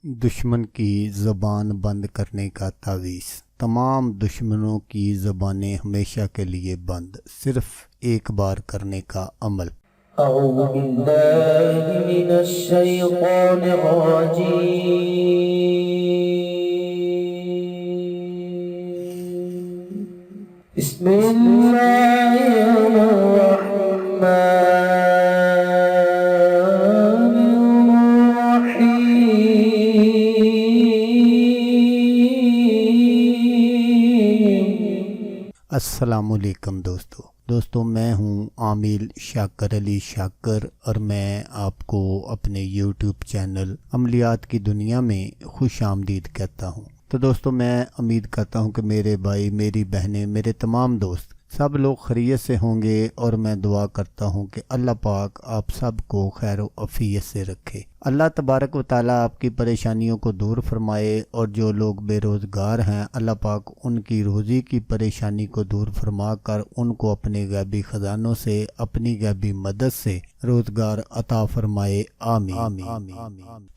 دشمن کی زبان بند کرنے کا تعویذ۔ تمام دشمنوں کی زبانیں ہمیشہ کے لیے بند، صرف ایک بار کرنے کا عمل۔ اعوذ باللہ من الشیطان الرجیم، بسم اللہ الرحمن السلام علیکم دوستو میں ہوں عامل شاکر علی شاکر اور میں آپ کو اپنے یوٹیوب چینل عملیات کی دنیا میں خوش آمدید کہتا ہوں۔ تو دوستو میں امید کرتا ہوں کہ میرے بھائی، میری بہنیں، میرے تمام دوست سب لوگ خیریت سے ہوں گے، اور میں دعا کرتا ہوں کہ اللہ پاک آپ سب کو خیر و عافیت سے رکھے۔ اللہ تبارک و تعالیٰ آپ کی پریشانیوں کو دور فرمائے، اور جو لوگ بے روزگار ہیں اللہ پاک ان کی روزی کی پریشانی کو دور فرما کر ان کو اپنے غیبی خزانوں سے، اپنی غیبی مدد سے روزگار عطا فرمائے، آمین۔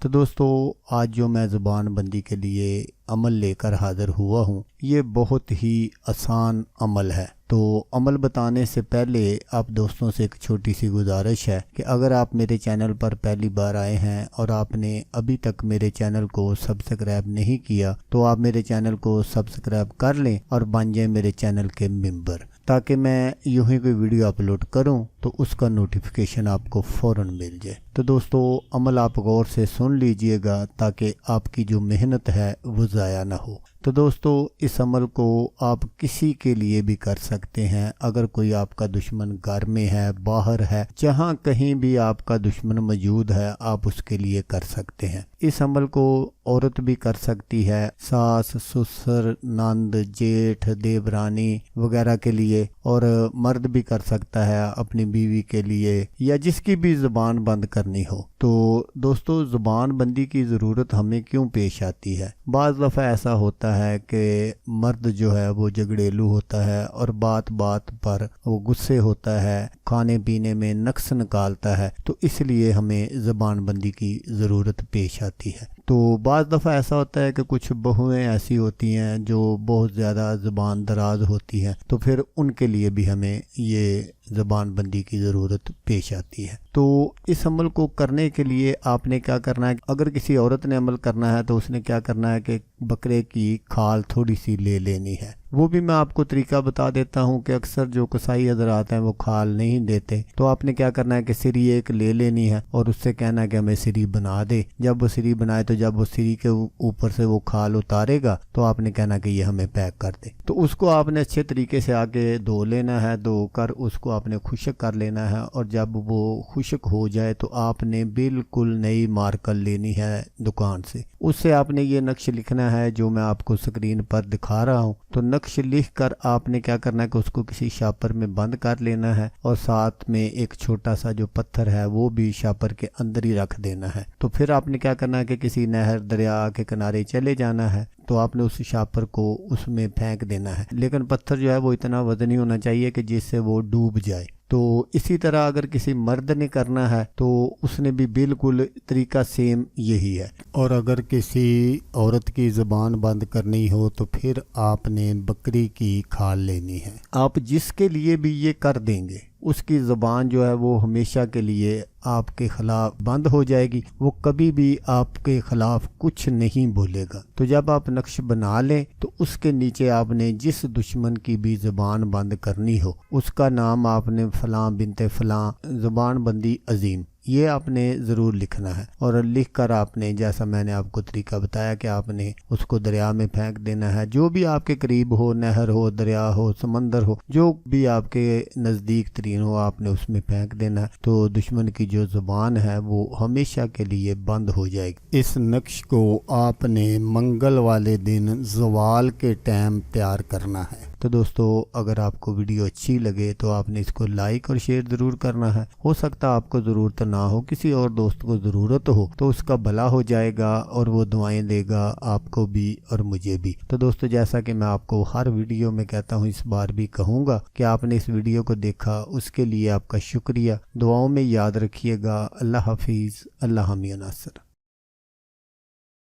تو دوستو آج جو میں زبان بندی کے لیے عمل لے کر حاضر ہوا ہوں، یہ بہت ہی آسان عمل ہے۔ تو عمل بتانے سے پہلے آپ دوستوں سے ایک چھوٹی سی گزارش ہے کہ اگر آپ میرے چینل پر پہلی بار آئے ہیں اور آپ نے ابھی تک میرے چینل کو سبسکرائب نہیں کیا تو آپ میرے چینل کو سبسکرائب کر لیں اور بن جائیں میرے چینل کے ممبر، تاکہ میں یوں ہی کوئی ویڈیو اپلوڈ کروں تو اس کا نوٹیفیکیشن آپ کو فوراً مل جائے۔ تو دوستو عمل آپ غور سے سن لیجئے گا تاکہ آپ کی جو محنت ہے وہ ضائع نہ ہو۔ تو دوستو اس عمل کو آپ کسی کے لیے بھی کر سکتے ہیں۔ اگر کوئی آپ کا دشمن گھر میں ہے، باہر ہے، جہاں کہیں بھی آپ کا دشمن موجود ہے، آپ اس کے لیے کر سکتے ہیں۔ اس عمل کو عورت بھی کر سکتی ہے، ساس، سسر، نند، جیٹھ، دیورانی وغیرہ کے لیے، اور مرد بھی کر سکتا ہے اپنی بیوی کے لیے، یا جس کی بھی زبان بند کرنی ہو۔ تو دوستو زبان بندی کی ضرورت ہمیں کیوں پیش آتی ہے؟ بعض دفعہ ایسا ہوتا ہے کہ مرد جو ہے وہ جھگڑیلو ہوتا ہے اور بات بات پر وہ غصے ہوتا ہے، کھانے پینے میں نقص نکالتا ہے، تو اس لیے ہمیں زبان بندی کی ضرورت پیش آتی ہے۔ تو بعض دفعہ ایسا ہوتا ہے کہ کچھ بہویں ایسی ہوتی ہیں جو بہت زیادہ زبان دراز ہوتی ہیں، تو پھر ان کے لیے بھی ہمیں یہ زبان بندی کی ضرورت پیش آتی ہے۔ تو اس عمل کو کرنے کے لیے آپ نے کیا کرنا ہے؟ اگر کسی عورت نے عمل کرنا ہے تو اس نے کیا کرنا ہے کہ بکرے کی کھال تھوڑی سی لے لینی ہے۔ وہ بھی میں آپ کو طریقہ بتا دیتا ہوں کہ اکثر جو قصائی حضرات ہیں وہ کھال نہیں دیتے، تو آپ نے کیا کرنا ہے کہ سری ایک لے لینی ہے اور اس سے کہنا ہے کہ ہمیں سری بنا دے۔ جب وہ سری بنائے تو جب وہ سری کے اوپر سے وہ کھال اتارے گا تو آپ نے کہنا کہ یہ ہمیں پیک کر دے۔ تو اس کو آپ نے اچھے طریقے سے آگے دھو لینا ہے، دھو کر اس کو آپ نے خشک کر لینا ہے، اور جب وہ خشک ہو جائے تو آپ نے بالکل نئی مارکر لینی ہے دکان سے۔ اس سے آپ نے یہ نقش لکھنا ہے جو میں آپ کو سکرین پر دکھا رہا ہوں۔ تو نقش لکھ کر آپ نے کیا کرنا ہے کہ اس کو کسی شاپر میں بند کر لینا ہے، اور ساتھ میں ایک چھوٹا سا جو پتھر ہے وہ بھی شاپر کے اندر ہی رکھ دینا ہے۔ تو پھر آپ نے کیا کرنا ہے کہ کسی نہر، دریا کے کنارے چلے جانا ہے، تو آپ نے اس شاپر کو اس میں پھینک دینا ہے، لیکن پتھر جو ہے وہ اتنا وزنی ہونا چاہیے کہ جس سے وہ ڈوب جائے۔ تو اسی طرح اگر کسی مرد نے کرنا ہے تو اس نے بھی بالکل طریقہ سیم یہی ہے۔ اور اگر کسی عورت کی زبان بند کرنی ہو تو پھر آپ نے بکری کی کھال لینی ہے۔ آپ جس کے لیے بھی یہ کر دیں گے اس کی زبان جو ہے وہ ہمیشہ کے لیے آپ کے خلاف بند ہو جائے گی، وہ کبھی بھی آپ کے خلاف کچھ نہیں بولے گا۔ تو جب آپ نقش بنا لیں تو اس کے نیچے آپ نے جس دشمن کی بھی زبان بند کرنی ہو اس کا نام آپ نے فلاں بنت فلاں زبان بندی عظیم، یہ آپ نے ضرور لکھنا ہے، اور لکھ کر آپ نے جیسا میں نے آپ کو طریقہ بتایا کہ آپ نے اس کو دریا میں پھینک دینا ہے، جو بھی آپ کے قریب ہو، نہر ہو، دریا ہو، سمندر ہو، جو بھی آپ کے نزدیک ترین ہو آپ نے اس میں پھینک دینا ہے۔ تو دشمن کی جو زبان ہے وہ ہمیشہ کے لیے بند ہو جائے گی۔ اس نقش کو آپ نے منگل والے دن زوال کے ٹائم تیار کرنا ہے۔ تو دوستو اگر آپ کو ویڈیو اچھی لگے تو آپ نے اس کو لائک اور شیئر ضرور کرنا ہے۔ ہو سکتا آپ کو ضرورت نہ ہو، کسی اور دوست کو ضرورت ہو تو اس کا بھلا ہو جائے گا اور وہ دعائیں دے گا آپ کو بھی اور مجھے بھی۔ تو دوستو جیسا کہ میں آپ کو ہر ویڈیو میں کہتا ہوں، اس بار بھی کہوں گا کہ آپ نے اس ویڈیو کو دیکھا، اس کے لیے آپ کا شکریہ۔ دعاؤں میں یاد رکھیے گا۔ اللہ حافظ، اللہ حامی ناصر۔